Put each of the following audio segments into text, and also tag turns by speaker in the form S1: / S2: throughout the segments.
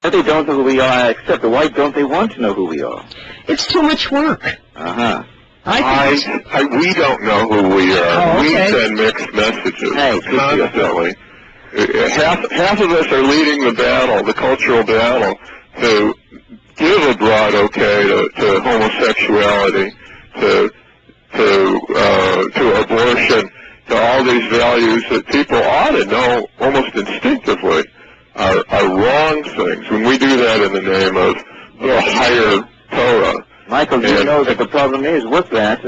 S1: If they don't know who we are, except why don't they want to know who we are?
S2: It's too much work.
S1: Uh-huh.
S3: We don't know who we are.
S2: Oh, okay.
S3: We send mixed messages
S1: Hey,
S3: constantly. Half of us are leading the battle, the cultural battle, to give a broad okay to homosexuality, to abortion, to all these values that people ought to know almost instinctively are wrong things. When we do that in the name of a higher Torah.
S1: Michael, you know that the problem is with that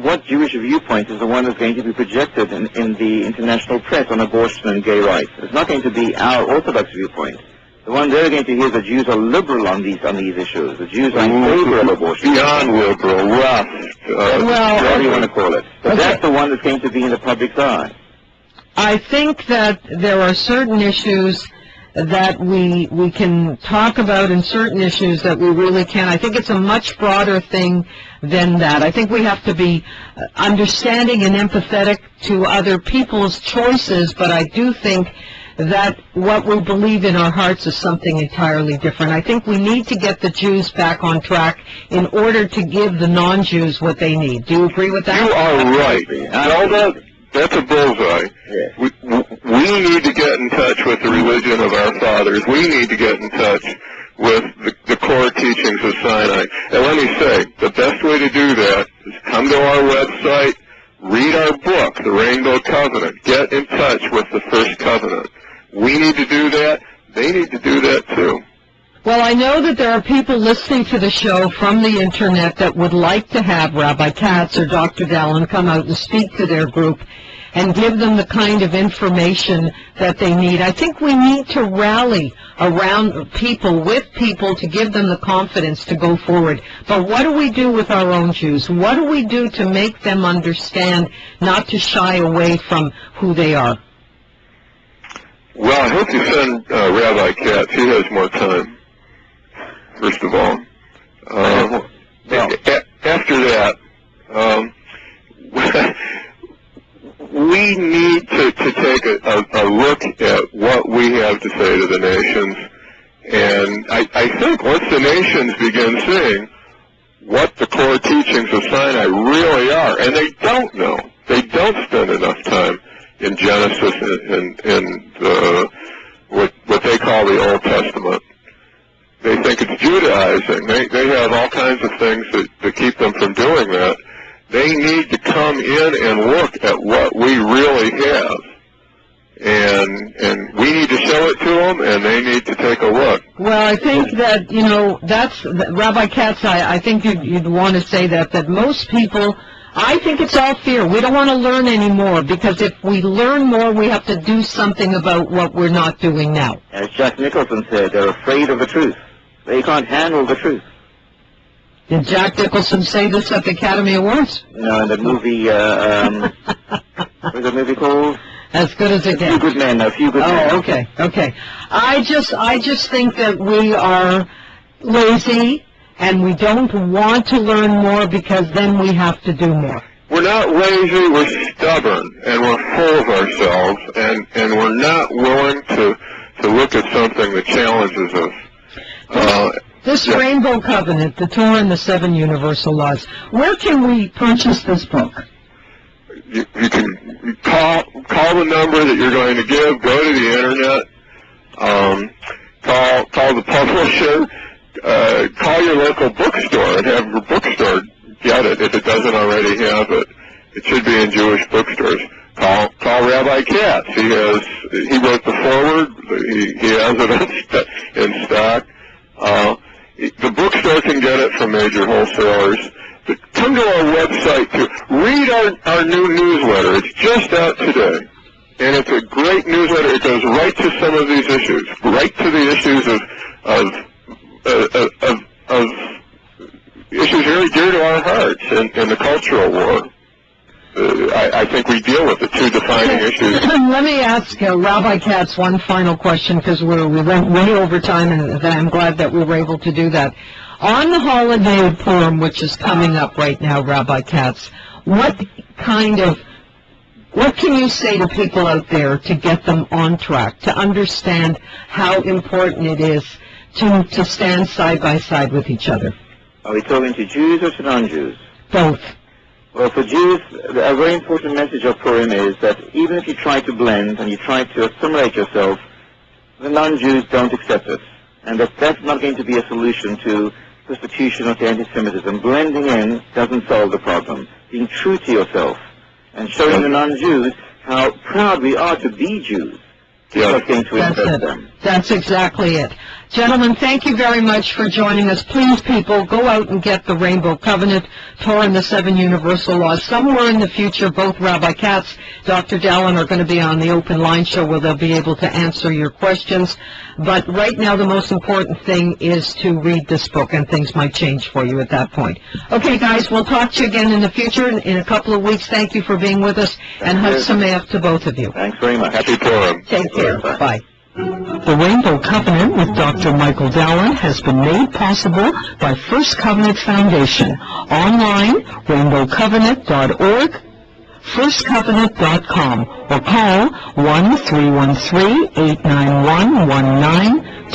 S1: what Jewish viewpoint is the one that's going to be projected in the international press on abortion and gay rights. It's not going to be our Orthodox viewpoint. The one they're going to hear the Jews are liberal on these issues. The Jews are in favor of abortion.
S3: Beyond liberal, rough.
S1: Whatever you want to call it. But that's the one that's going to be in the public's eye.
S2: I think that there are certain issues that we can talk about and certain issues that we really can. I think it's a much broader thing than that. I think we have to be understanding and empathetic to other people's choices, but I do think that what we believe in our hearts is something entirely different. I think we need to get the Jews back on track in order to give the non-Jews what they need. Do you agree with that?
S3: You are right. Zelda, that's a bullseye.
S1: Yeah.
S3: We need to get in touch with the religion of our fathers. We need to get in touch with the core teachings of Sinai. And let me say, the best way to do that is come to our website, read our book, The Rainbow Covenant. Get in touch with the First Covenant. We need to do that. They need to do that too.
S2: Well, I know that there are people listening to the show from the Internet that would like to have Rabbi Katz or Dr. Dallen come out and speak to their group and give them the kind of information that they need. I think we need to rally around people, with people, to give them the confidence to go forward. But what do we do with our own Jews? What do we do to make them understand not to shy away from who they are?
S3: Well, I hope you send Rabbi Katz. He has more time, first of all. After that, we need to take a look at what we have to say to the nations. And I think once the nations begin seeing what the core teachings of Sinai really are, and they don't know, they don't spend enough time in Genesis and what they call the Old Testament. They think it's Judaizing. They have all kinds of things that keep them from doing that. They need to come in and look at what we really have. And we need to show it to them, and they need to take a look.
S2: Well, I think that, that's, Rabbi Katz, I think you'd want to say that most people, I think it's all fear. We don't want to learn anymore, because if we learn more, we have to do something about what we're not doing now.
S1: As Jack Nicholson said, they're afraid of the truth. They can't handle the truth.
S2: Did Jack Nicholson say this at the Academy Awards?
S1: No, in the movie, what's the movie called?
S2: As Good as It Gets.
S1: A Few Good Men, A Few Good Men.
S2: Oh, okay. I just think that we are lazy, and we don't want to learn more, because then we have to do more.
S3: We're not lazy, we're stubborn, and we're full of ourselves, and we're not willing to look at something that challenges us.
S2: This Rainbow Covenant, the Torah and the Seven Universal Laws, where can we purchase this book?
S3: You can call the number that you're going to give, go to the Internet, call the publisher, call your local bookstore and have your bookstore get it if it doesn't already have it. It should be in Jewish bookstores. Call Rabbi Katz. He wrote the foreword. He has it in stock. The bookstore can get it from major wholesalers. But come to our website to read our new newsletter. It's just out today. And it's a great newsletter. It goes right to some of these issues, right to the issues of issues very dear to our hearts in the cultural war. I think we deal with the two defining issues.
S2: Let me ask Rabbi Katz one final question, because we went way over time, and I'm glad that we were able to do that. On the holiday of Purim, which is coming up right now, Rabbi Katz, what can you say to people out there to get them on track, to understand how important it is to stand side by side with each other?
S1: Are we talking to Jews or to non-Jews?
S2: Both.
S1: Well, for Jews, a very important message of Purim is that even if you try to blend and you try to assimilate yourself, the non-Jews don't accept it. And that's not going to be a solution to persecution or to anti-Semitism. Blending in doesn't solve the problem. Being true to yourself and showing the non-Jews how proud we are to be Jews is what's going to impress them.
S2: That's exactly it. Gentlemen, thank you very much for joining us. Please, people, go out and get the Rainbow Covenant, Torah and the Seven Universal Laws. Somewhere in the future, both Rabbi Katz, Dr. Dallen are going to be on the open line show where they'll be able to answer your questions. But right now, the most important thing is to read this book, and things might change for you at that point. Okay, guys, we'll talk to you again in the future in a couple of weeks. Thank you for being with us, and Chag Sameach to both of you.
S1: Thanks very much.
S3: Happy Purim.
S2: Take care. Bye. The Rainbow Covenant with Dr. Michael Dallen has been made possible by First Covenant Foundation. Online, rainbowcovenant.org, firstcovenant.com, or call 1-313-891-1920.